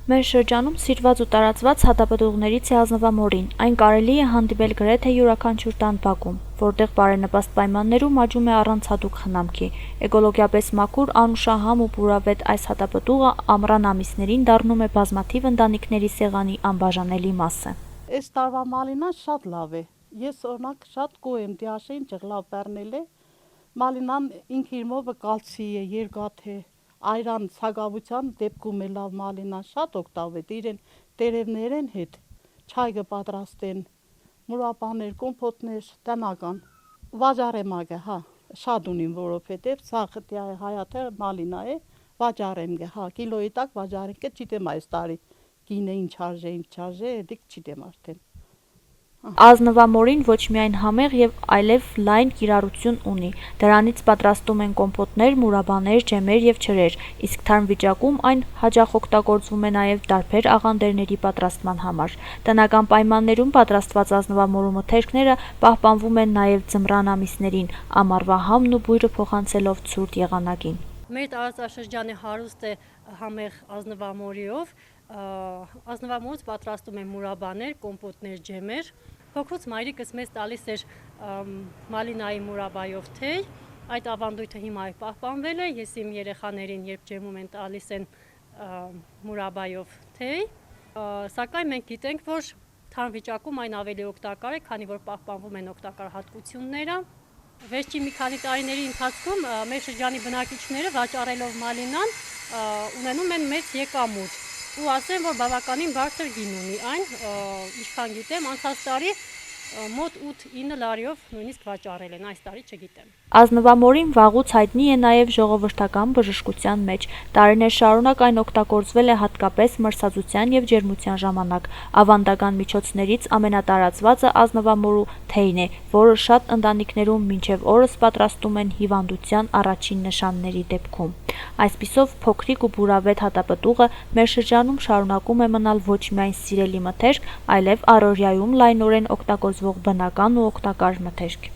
Մեր շրջանում սիրված ու տարածված հատապտուղներից է ազնվամորին, այն կարելի է հանդիպել գրեթե յուրաքանչյուր տան բակում, որտեղ բարենպաստ պայմաններում աճում է առանց հատուկ խնամքի, էկոլոգիապես մաքուր, անուշահամ ու պուրավետ այս հատապտուղը ամռան ամիսներին դառնում է բազմաթիվ ընտանիքների սեղանի անբաժանելի մասը։ Այս տարվա մալինան շատ լավ է, ես օրինակ շատ գոհ եմ, դիաշեն ճղլավ բեռնել է, մալինան ինքը իր մովը կալցի է, երկաթ է, այրան ցագավության դեպքում է լավ մալինան շատ օգտավետ, իրեն տերևներեն հետ չայ կպատրաստեն, մուրաբաներ, կոմպոտներ, տնական, վաճառեմ ագը, հա, շատ ունիմ, որովհետև սա հայաթը մալինա է, վաճառեմ գը, հա, կիլոյի տակ վաճառեմ կը, չիտեմ այս տարի գինը ինչ արժե, դիք չիտեմ արդեն։ Ազնվամորին ոչ միայն համեղ եւ այլև լայն կիրառություն ունի, դրանից պատրաստում են կոմպոտներ, մուրաբաներ, ջեմեր եւ ջրեր, իսկ թարմ վիճակում այն հաճախ օգտագործվում է նաեւ տարբեր աղանդերների պատրաստման համար։ Տնական պայմաններում պատրաստված ազնվամորու մթերքները պահպանվում են նաեւ ձմռան ամիսներին, ամառվա համն ու բույրը փոխանցելով ցուրտ եղանակին։ Մեր տարածաշրջանը հարուստ է համեղ ազնվամորիով, ազնվամորից պատրաստում են մուրաբաներ, կոմպոտներ, ջեմեր։ Փոքրուց մայրիկս մեզ տալիս էր մալինայի մուրաբայով թեյ, այդ ավանդույթը հիմա պահպանվել է, ես իմ երեխաներին երբ ջեմում են տալիս են մուրաբայով թեյ, սակայն մենք գիտենք, որ թարմ վիճակում այն ավելի օգտակար է, քանի որ պահպանվում են օգտակար հատկությունները։ Վերջին մի քանի տարիների ընթացքում մեր շրջանի բնակիչները վաճառելով մալինան ունենում են մեծ եկամուտ ու ասեմ, որ բավականին բարձր գին ունի այն, ինչքան գիտեմ, անցած տարի մոտ 8-9 լարիով նույնիսկ վաճառել են, այս տարի չգիտեմ։ Ազնվամորին վաղուց հայտնի է նաև ժողովրդական բժշկության մեջ, տարիներ շարունակ այն օգտագործվել է հատկապես մրսածության և ջերմության ժամանակ, ավանդական միջոցներից ամենատարածվածը ազնվամորու թեյն է, որը շատ ընտանիքներում մինչև օրս պատրաստում են հիվանդության առաջին նշանների դեպքում։ Այսպիսով փոքրիկ ու բուրավետ հատապտուղը մեր շրջանում շարունակում է մնալ ոչ միայն սիրելի մթերք, այլև առօրյայում լայնորեն օգտագործվող բնական ու օգտակար մթերք։